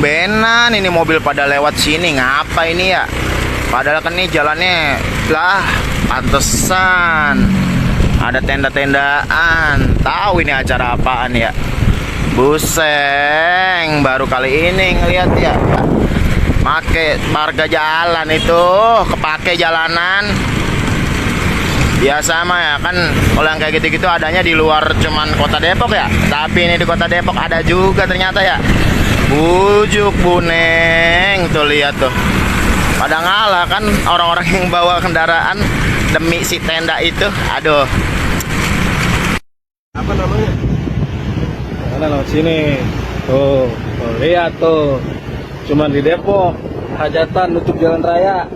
Benan ini mobil pada lewat sini, ngapa ini ya? Padahal kan ini jalannya lah pantesan ada tenda-tendaan. Tahu ini acara apaan ya? Buseng, baru kali ini ngeliat ya. Make marga jalan itu, kepake jalanan. Biasa mah ya kan, kalau yang kayak gitu-gitu adanya di luar cuman kota Depok ya. Tapi ini di kota Depok ada juga ternyata ya. Bujuk Buneng, tuh lihat tuh. Pada ngalah kan orang-orang yang bawa kendaraan demi si tenda itu. Aduh. Apa namanya? Mana lewat sini. Tuh lihat tuh. Cuman di Depok, hajatan nutup jalan raya.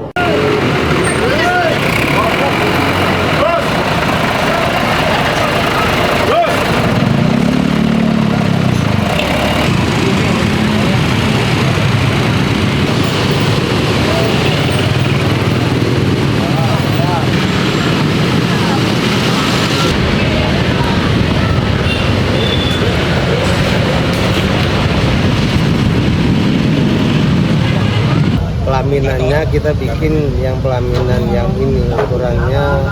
Pelaminannya kita bikin yang pelaminan yang ini kurangnya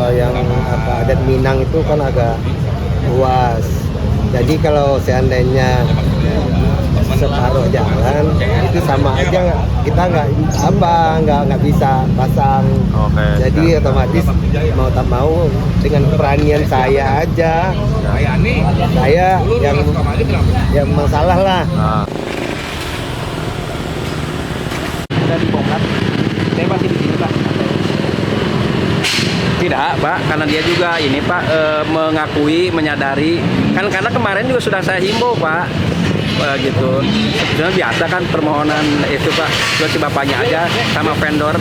yang apa adat Minang itu kan agak luas. Jadi kalau seandainya separuh jalan itu sama aja kita nggak bisa pasang. Oke. Jadi otomatis mau tak mau dengan keberanian saya aja. Saya yang masalah lah. Nah. Dibongkar, saya masih di sini Pak. Tidak Pak, karena dia juga ini Pak mengakui, menyadari kan karena kemarin juga sudah saya himbau Pak gitu. Sebenarnya biasa kan permohonan itu Pak, terus si bapaknya aja sama vendor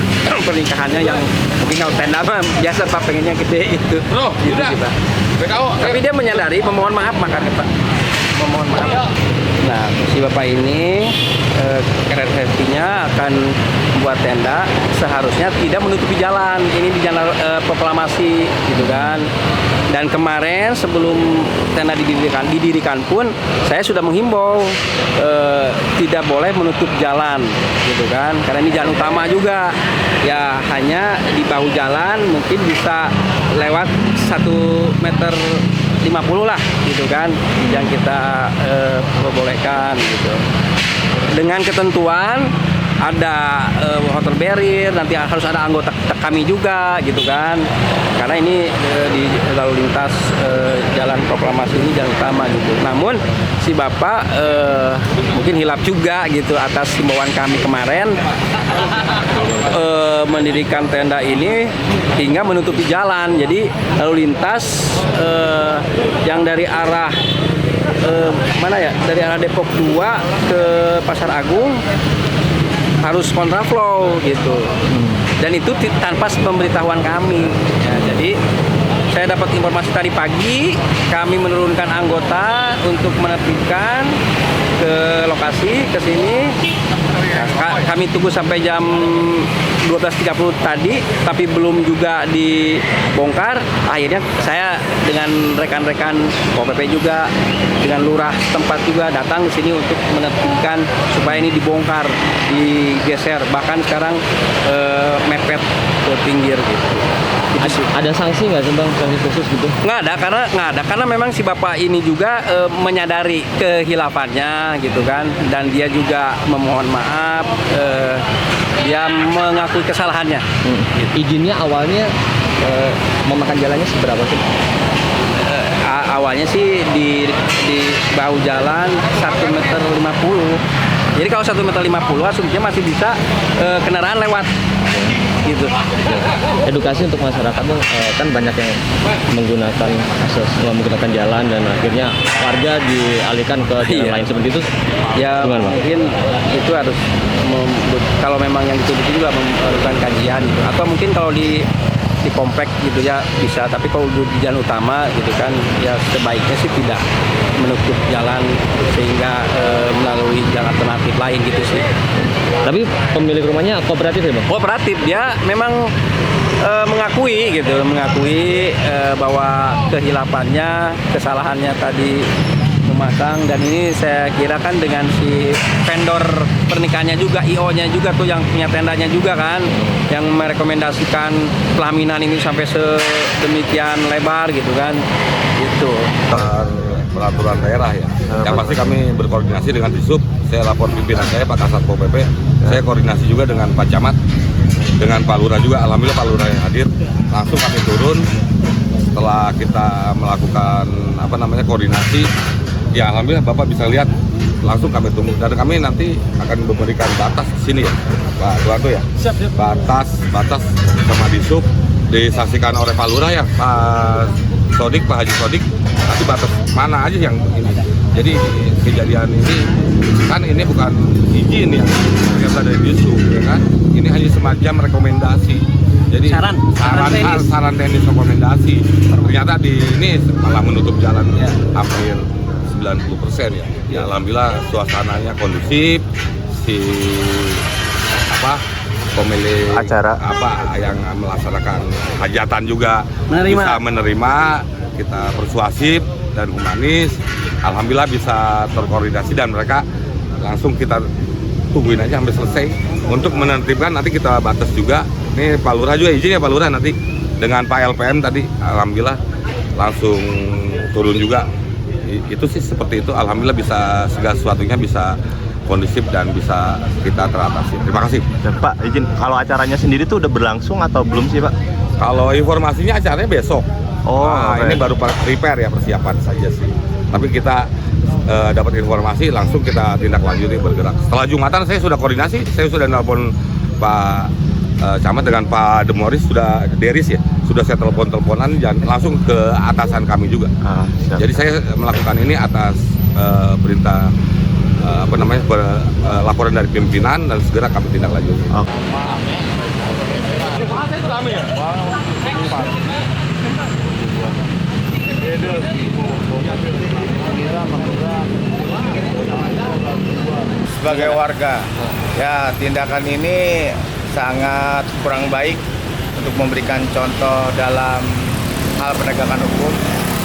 pernikahannya yang mungkin kalau tenda mah biasa Pak pengennya gede itu. Gitu sih Pak. Tapi dia menyadari, memohon maaf makanya Pak. Memohon maaf. Nah, si bapak ini kreativitasnya akan membuat tenda seharusnya tidak menutupi jalan. Ini di jalan proklamasi gitu kan. Dan kemarin sebelum tenda didirikan pun saya sudah menghimbau tidak boleh menutup jalan gitu kan. Karena ini jalan utama juga. Ya hanya di bahu jalan mungkin bisa lewat 1,50 meter lah gitu kan yang kita perbolehkan gitu dengan ketentuan ada water barrier, nanti harus ada anggota kami juga gitu kan karena ini di lalu lintas jalan proklamasi ini jalan utama gitu. Namun si bapak mungkin hilaf juga gitu atas himbauan kami kemarin mendirikan tenda ini hingga menutupi jalan. Jadi lalu lintas yang dari arah mana ya, dari arah Depok 2 ke Pasar Agung harus kontraflow gitu. Dan itu tanpa pemberitahuan kami ya, jadi saya dapat informasi tadi pagi, kami menurunkan anggota untuk menertibkan ke lokasi, ke sini. Nah, kami tunggu sampai jam 12.30 tadi, tapi belum juga dibongkar. Akhirnya saya dengan rekan-rekan POPP juga, dengan lurah tempat juga datang ke sini untuk menertibkan supaya ini dibongkar, digeser. Bahkan sekarang mepet ke pinggir gitu. Ada sanksi nggak sih Bang, sanksi khusus gitu? Nggak ada karena memang si bapak ini juga menyadari kehilafannya gitu kan, dan dia juga memohon maaf, dia mengakui kesalahannya. Izinnya awalnya memakan jalannya seberapa sih? Awalnya sih di bahu jalan 1,50 meter. Jadi kalau 1,50 meter asumsinya masih bisa kendaraan lewat gitu. Edukasi untuk masyarakat tuh kan banyak yang menggunakan menggunakan jalan dan akhirnya warga dialihkan ke jalan lain seperti itu. Ya gimana, Bang? mungkin itu harus kalau memang yang dituduh juga memerlukan kajian gitu. Atau mungkin kalau di komplek gitu ya bisa, tapi kalau di jalan utama gitu kan ya sebaiknya sih tidak menutup jalan sehingga melalui jalan alternatif lain gitu sih. Tapi pemilik rumahnya kooperatif ya Bang? Kooperatif, dia memang mengakui bahwa kehilafannya, kesalahannya tadi memasang, dan ini saya kira kan dengan si vendor pernikahannya juga, IO-nya juga tuh yang punya tendanya juga kan, yang merekomendasikan pelaminan ini sampai sedemikian lebar gitu kan, gitu. Peraturan daerah ya. Yang pasti kami berkoordinasi dengan Disub. Saya lapor pimpinan saya Pak Kasatpol PP. Saya koordinasi juga dengan Pak Camat, dengan Pak Lurah juga. Alhamdulillah Pak Lurah yang hadir. Langsung kami turun setelah kita melakukan koordinasi. Ya alhamdulillah Bapak bisa lihat langsung kami tunggu, dan kami nanti akan memberikan batas di sini ya Pak Tuanto ya. Batas sama Disub disaksikan oleh Pak Lurah ya, Pak Sodik, Pak Haji Sodik, nanti batas mana aja yang ini. Jadi kejadian ini kan ini bukan izin yang ternyata dari Disub ya kan, ini hanya semacam rekomendasi. Jadi saran teknis rekomendasi. Ternyata di ini malah menutup jalan hampir 90% ya. Ya alhamdulillah suasananya kondusif, si pemilik acara yang melaksanakan hajatan juga bisa menerima, kita persuasif dan humanis. Alhamdulillah bisa terkoordinasi dan mereka langsung kita tungguin aja sampai selesai untuk menertibkan. Nanti kita batas juga. Ini Pak Lurah juga izin ya, Pak Lurah nanti dengan Pak LPM tadi alhamdulillah langsung turun juga. Itu sih seperti itu. Alhamdulillah bisa segala sesuatunya bisa kondusif dan bisa kita teratasi. Terima kasih. Dan Pak, izin, kalau acaranya sendiri tuh udah berlangsung atau belum sih Pak? Kalau informasinya acaranya besok. Okay. Ini baru prepare ya, persiapan saja sih. Tapi kita dapat informasi langsung kita tindak lanjuti bergerak. Setelah Jumatan saya sudah koordinasi, saya sudah nelpon Pak Camat dengan Pak Demoris, Deris ya, sudah saya teleponan dan langsung ke atasan kami juga. Jadi saya melakukan ini atas perintah laporan dari pimpinan dan segera kami tindak lanjuti. Sebagai warga, ya tindakan ini sangat kurang baik untuk memberikan contoh dalam hal penegakan hukum,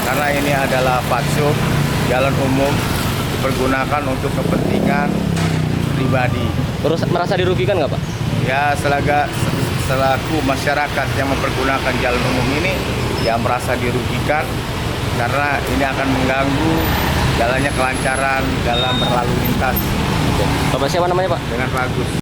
karena ini adalah patsup, jalan umum dipergunakan untuk kepentingan pribadi. Terus merasa dirugikan nggak Pak? Ya selaku masyarakat yang mempergunakan jalan umum ini ya merasa dirugikan, karena ini akan mengganggu jalannya kelancaran dalam berlalu lintas. Bapak siapa namanya Pak? Dengan bagus.